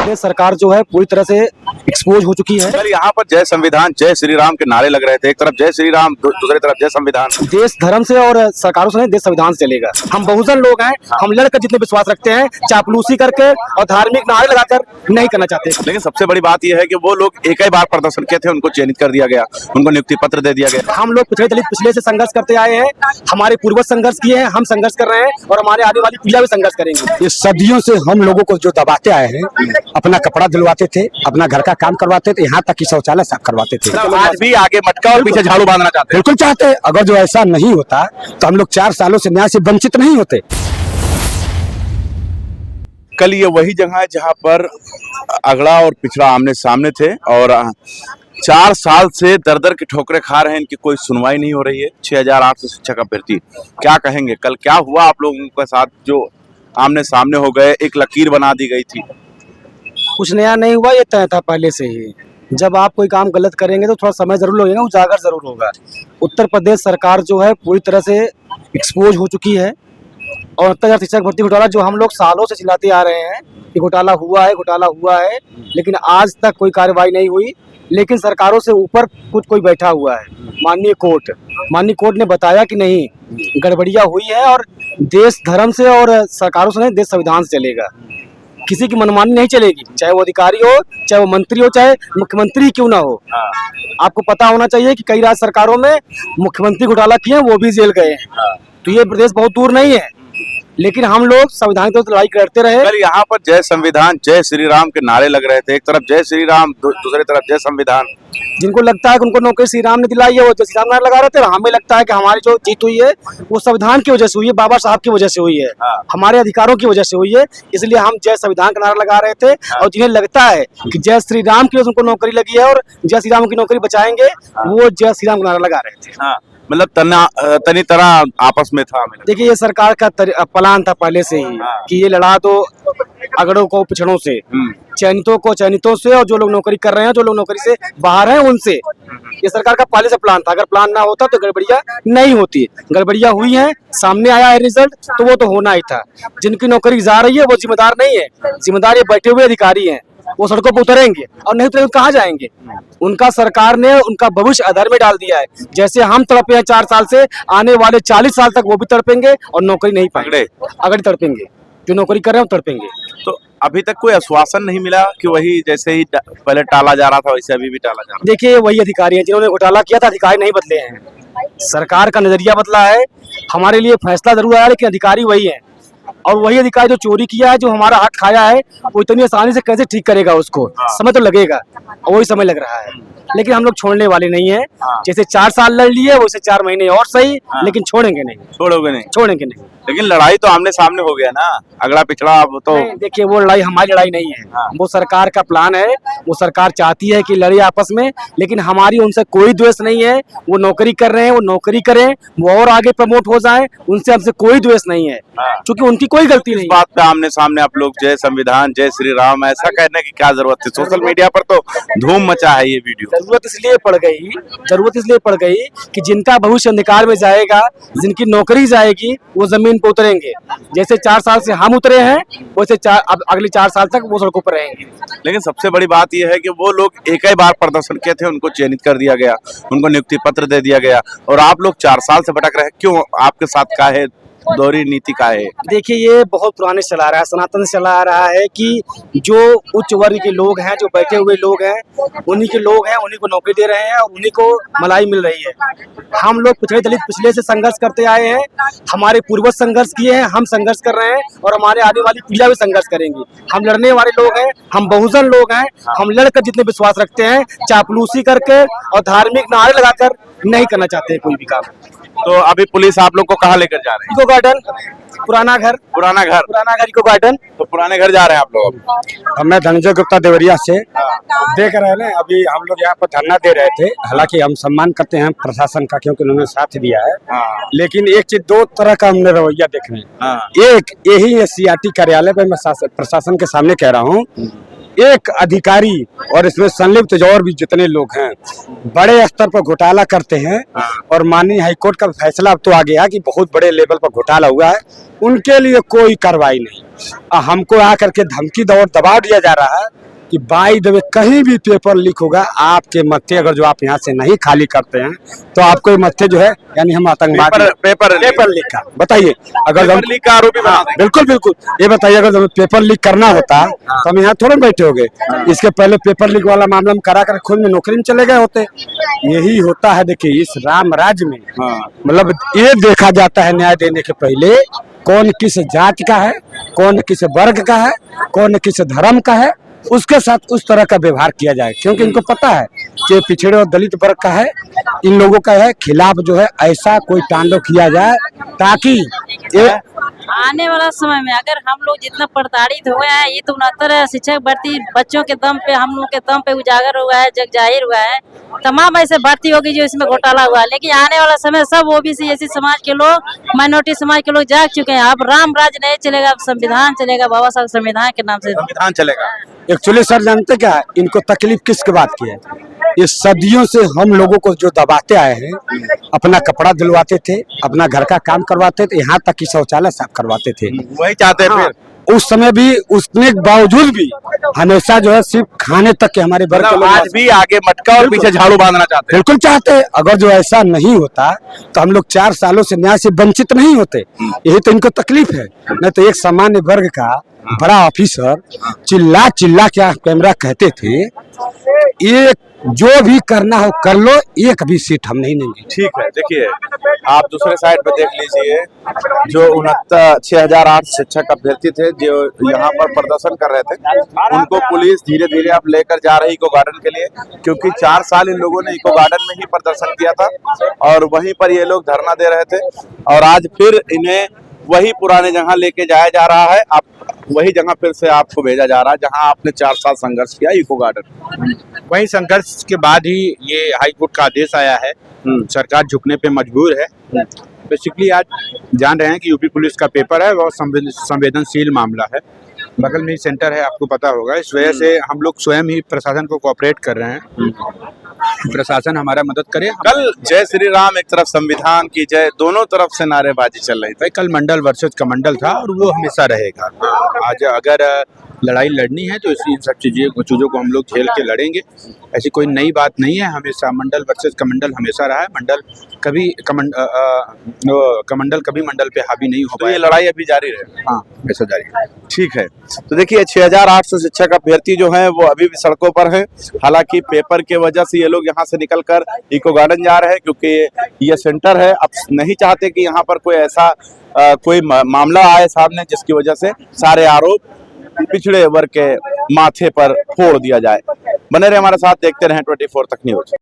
प्रदेश सरकार जो है पूरी तरह से एक्सपोज हो चुकी है। कल यहाँ पर जय संविधान जय श्री राम के नारे लग रहे थे। एक तरफ जय श्री राम, दूसरी तरफ जय संविधान। देश धर्म से और सरकारों से नहीं, देश संविधान से चलेगा। हम बहुजन लोग हैं, हम लड़कर जितने विश्वास रखते हैं, चापलूसी करके और धार्मिक नारे लगाकर नहीं करना चाहते। लेकिन सबसे बड़ी बात यह है कि वो लोग एक ही बार प्रदर्शन किए थे, उनको चयनित कर दिया गया, उनको नियुक्ति पत्र दे दिया गया। हम लोग पिछड़े दलित पिछले से संघर्ष करते आए हैं, हमारे पूर्वज संघर्ष किए हैं, हम संघर्ष कर रहे हैं और हमारे आने वाली पीढ़ियां भी संघर्ष करेंगे। ये सदियों से हम लोगों को जो दबाते आए हैं, अपना कपड़ा दिलवाते थे, अपना घर का काम करवाते थे, यहाँ तक कि शौचालय साफ करवाते थे। आज भी आगे मटका और पीछे झाड़ू बांधना चाहते हैं। बिल्कुल चाहते हैं। अगर जो ऐसा नहीं होता तो हम लोग 4 सालों से न्याय से वंचित नहीं होते। कल ये वही जगह है जहाँ पर अगड़ा और पिछड़ा आमने सामने थे और 4 साल से दर दर की ठोकरें खा रहे हैं, इनकी कोई सुनवाई नहीं हो रही है। 6800 शिक्षक अभ्यर्थी, क्या कहेंगे? कल क्या हुआ आप लोगों के साथ जो आमने सामने हो गए, एक लकीर बना दी गई थी? कुछ नया नहीं हुआ, ये तय था पहले से ही। जब आप कोई काम गलत करेंगे तो थोड़ा समय जरूर लगेगा, उजागर जरूर होगा। उत्तर प्रदेश सरकार जो है पूरी तरह से एक्सपोज हो चुकी है और 70,000 शिक्षक भर्ती घोटाला जो हम लोग सालों से चिल्लाते आ रहे हैं कि घोटाला हुआ है, घोटाला हुआ है, लेकिन आज तक कोई कार्रवाई नहीं हुई। लेकिन सरकारों से ऊपर कुछ कोई बैठा हुआ है, माननीय कोर्ट ने बताया कि नहीं, गड़बड़ियां हुई है और देश धर्म से और सरकारों से नहीं, देश संविधान से चलेगा। किसी की मनमानी नहीं चलेगी, चाहे वो अधिकारी हो, चाहे वो मंत्री हो, चाहे मुख्यमंत्री क्यों ना हो। आपको पता होना चाहिए कि कई राज्य सरकारों में मुख्यमंत्री घोटाला किए, वो भी जेल गए हैं। तो ये प्रदेश बहुत दूर नहीं है, लेकिन हम लोग संविधान की लड़ाई करते रहे। कल यहाँ पर जय संविधान जय श्री राम के नारे लग रहे थे। एक तरफ जय श्री राम, दूसरी तरफ जय संविधान। जिनको लगता है कि उनको नौकरी श्री राम ने दिलाई है, वो जय श्री राम नारे लगा रहे थे। हमें लगता है कि हमारी जो जीत हुई है वो संविधान की वजह से हुई है, बाबा साहब की वजह से हुई है, हमारे अधिकारों की वजह से हुई है। इसलिए हम जय संविधान का नारा लगा रहे थे। और जिन्हें लगता है कि जय श्री राम की वजह से उनको नौकरी लगी है और जय श्री राम की नौकरी बचाएंगे, वो जय श्री राम का नारा लगा रहे थे। मतलब तनी तरह आपस में था। देखिए, ये सरकार का प्लान था पहले से ही कि ये लड़ा दो अगड़ों को पिछड़ों से, चयनितों को चयनितों से, और जो लोग नौकरी कर रहे हैं, जो लोग नौकरी से बाहर हैं, उनसे। ये सरकार का पहले से प्लान था। अगर प्लान ना होता तो गड़बड़ियां नहीं होती। गड़बड़ियां हुई हैं, सामने आया है रिजल्ट, तो वो तो होना ही था। जिनकी नौकरी जा रही है वो जिम्मेदार नहीं है, जिम्मेदार ये बैठे हुए अधिकारी हैं। वो सड़कों पर उतरेंगे और नहीं उतरेंगे कहाँ जाएंगे? उनका सरकार ने उनका भविष्य अधर में डाल दिया है। जैसे हम तड़पे हैं 4 साल से, आने वाले 40 साल तक वो भी तड़पेंगे और नौकरी नहीं पाएंगे। अगर तड़पेंगे, जो नौकरी कर रहे हैं वो तड़पेंगे। तो अभी तक कोई आश्वासन नहीं मिला कि वही जैसे ही पहले टाला जा रहा था वैसे अभी भी टाला जा रहा है? देखिए, वही अधिकारी हैं जिन्होंने घोटाला किया था, अधिकारी नहीं बदले हैं। सरकार का नजरिया बदला है, हमारे लिए फैसला जरूर आया, लेकिन अधिकारी वही है। और वही अधिकारी जो चोरी किया है, जो हमारा हक खाया है, वो इतनी आसानी से कैसे ठीक करेगा? उसको समय तो लगेगा, और वही समय लग रहा है। लेकिन हम लोग छोड़ने वाले नहीं है। जैसे 4 साल लड़ लिए, वैसे 4 महीने और सही, लेकिन छोड़ेंगे नहीं। छोड़ेंगे नहीं। लेकिन लड़ाई तो आमने सामने हो गया ना, अगड़ा पिछड़ा। तो देखिए, वो लड़ाई हमारी लड़ाई नहीं है, वो सरकार का प्लान है। वो सरकार चाहती है कि लड़े आपस में, लेकिन हमारी उनसे कोई द्वेष नहीं है। वो नौकरी कर रहे हैं, वो नौकरी करें, वो और आगे प्रमोट हो जाए, उनसे हमसे कोई द्वेष नहीं है, क्योंकि उनकी कोई गलती नहीं। बात पे आमने सामने आप लोग जय संविधान जय श्री राम ऐसा कहने की क्या जरूरत थी? सोशल मीडिया पर तो धूम मचा है ये वीडियो। जरूरत इसलिए पड़ गई कि जिनका भविष्य अंधकार में जाएगा, जिनकी नौकरी जाएगी, वो जमीन पर उतरेंगे। जैसे 4 साल से हम उतरे हैं, वैसे अगले 4 साल तक वो सड़कों पर रहेंगे। लेकिन सबसे बड़ी बात यह है कि वो लोग एक ही बार प्रदर्शन किए थे, उनको चयनित कर दिया गया, उनको नियुक्ति पत्र दे दिया गया, और आप लोग 4 साल से भटक रहे हैं। क्यों? आपके साथ क्या है? दोहरी नीति का है? देखिए, ये बहुत पुराने से चला रहा है, सनातन से चला आ रहा है कि जो उच्च वर्ग के लोग हैं, जो बैठे हुए लोग हैं, उन्हीं के लोग हैं, उन्हीं को नौकरी दे रहे हैं और उन्हीं को मलाई मिल रही है। हम लोग पिछड़े दलित पिछले से संघर्ष करते आए हैं, हमारे पूर्वज संघर्ष किए हैं, हम संघर्ष कर रहे हैं और हमारे आने वाली पीढ़ियां भी संघर्ष करेंगी। हम लड़ने वाले लोग हैं, हम बहुजन लोग हैं, हम लड़कर जितने विश्वास रखते हैं, चापलूसी करके और धार्मिक नारे लगाकर नहीं करना चाहते कोई भी काम। तो अभी पुलिस आप लोग को कहाँ लेकर जा रही है? इको गार्डन, पुराना घर इको गार्डन। तो पुराने घर जा रहे हैं आप लोग? मैं धनंजय गुप्ता देवरिया से देख रहे हैं ना। अभी हम लोग यहाँ पर धरना दे रहे थे। हालांकि हम सम्मान करते हैं प्रशासन का, क्योंकि उन्होंने साथ दिया है। लेकिन एक चीज, 2 तरह का हमने रवैया देख रहे हैं। एक यही CRT कार्यालय पे मैं प्रशासन के सामने कह रहा हूँ एक अधिकारी और इसमें संलिप्त और भी जितने लोग हैं बड़े स्तर पर घोटाला करते हैं, और माननीय हाईकोर्ट का फैसला अब तो आ गया कि बहुत बड़े लेवल पर घोटाला हुआ है, उनके लिए कोई कार्रवाई नहीं। हमको आकर के धमकी और दबाव दिया जा रहा है कि बाई द वे कहीं भी पेपर लीक होगा, आपके मत्थे अगर जो आप यहाँ से नहीं खाली करते हैं तो आपको ये मत्थे जो है यानी हम आतंकवादी पेपर लीक का बताइए, अगर हम लीक का आरोपी बना देंगे। बिल्कुल बिल्कुल, ये बताइए अगर हमें पेपर लीक करना होता तो हम यहाँ थोड़े बैठे होंगे, इसके पहले पेपर लीक वाला मामला हम करा कर खुद में नौकरी में चले गए होते। यही होता है, देखिए इस राम राज्य में मतलब ये देखा जाता है न्याय देने के पहले कौन किस जात का है, कौन किस वर्ग का है, कौन किस धर्म का है, उसके साथ उस तरह का व्यवहार किया जाए, क्योंकि इनको पता है कि पिछड़े और दलित वर्ग का है, इन लोगों का है खिलाफ जो है ऐसा कोई तांडव किया जाए ताकि ये आने वाला समय में अगर हम लोग जितना प्रताड़ित हो गए हैं, ये तो 69 शिक्षक भर्ती बच्चों के दम पे, हम लोग के दम पे उजागर हुआ है, जग जाहिर हुआ है, तमाम ऐसे भर्ती होगी जो इसमें घोटाला हुआ है। लेकिन आने वाला समय सब ओबीसी एससी समाज के लोग, माइनॉरिटी समाज के लोग जाग चुके हैं। अब राम राज नहीं चलेगा, अब संविधान चलेगा, बाबा साहब संविधान के नाम से संविधान चलेगा। एक्चुअली सर जानते क्या है, इनको तकलीफ किसके बात की है? ये सदियों से हम लोगों को जो दबाते आए हैं, अपना कपड़ा दिलवाते थे, अपना घर का काम करवाते थे, यहाँ तक कि शौचालय साफ करवाते थे, वही चाहते हैं हाँ, फिर उस समय भी उसके बावजूद भी हमेशा जो है सिर्फ खाने तक के हमारे वर्ग के लोग आज भी आगे मटका और पीछे झाड़ू बांधना चाहते हैं। बिल्कुल चाहते हैं। अगर जो ऐसा नहीं होता तो हम लोग 4 सालों से न्याय से वंचित नहीं होते। यही तो इनको तकलीफ है। नहीं तो एक सामान्य वर्ग का बड़ा ऑफिसर चिल्ला चिल्ला क्या कैमरा कहते थे, ये जो भी करना हो कर लो, एक भी सीट हम नहीं लेंगे। ठीक है, देखिए आप दूसरे साइड पे देख लीजिए, जो 69,608 शिक्षक अभ्यर्थी थे जो यहाँ पर प्रदर्शन कर रहे थे, उनको पुलिस धीरे धीरे अब लेकर जा रही इको गार्डन के लिए, क्योंकि 4 साल इन लोगों ने इको गार्डन में ही प्रदर्शन किया था और वहीं पर ये लोग धरना दे रहे थे, और आज फिर इन्हें वही पुराने जगह लेके जाया जा रहा है। आप वही जगह फिर से आपको भेजा जा रहा है जहां आपने 4 साल संघर्ष किया, इको गार्डन। वही संघर्ष के बाद ही ये हाई कोर्ट का आदेश आया है, सरकार झुकने पे मजबूर है। बेसिकली आज जान रहे हैं कि यूपी पुलिस का पेपर है, वो संवेदनशील मामला है, बगल में ही सेंटर है, आपको पता होगा। इस वजह से हम लोग स्वयं ही प्रशासन को कोऑपरेट कर रहे हैं, प्रशासन हमारा मदद करे। कल जय श्री राम एक तरफ संविधान की जय, दोनों तरफ से नारेबाजी चल रही थी। कल मंडल वर्सेस कमंडल था और वो हमेशा रहेगा। आज अगर लड़ाई लड़नी है तो इन सब चीज़ों को हम लोग झेल के लड़ेंगे। ऐसी कोई नई बात नहीं है, हमेशा मंडल वर्सेस कमंडल हमेशा रहा है। मंडल कभी कमंडल कभी मंडल पे हावी नहीं हो तो पाया। ये लड़ाई अभी जारी रहे। हाँ, ऐसा जारी है। ठीक है, तो देखिए 6,800 शिक्षक अभ्यर्थी जो हैं वो अभी भी सड़कों पर हैं। हालांकि पेपर के वजह से ये लोग यहाँ से निकलकर इको गार्डन जा रहे हैं, क्योंकि ये सेंटर है। अब नहीं चाहते कि यहाँ पर कोई ऐसा कोई मामला आए सामने जिसकी वजह से सारे आरोप पिछड़े वर्ग के माथे पर फोड़ दिया जाए। बने रहे हमारे साथ, देखते रहें 24 तक न्यूज।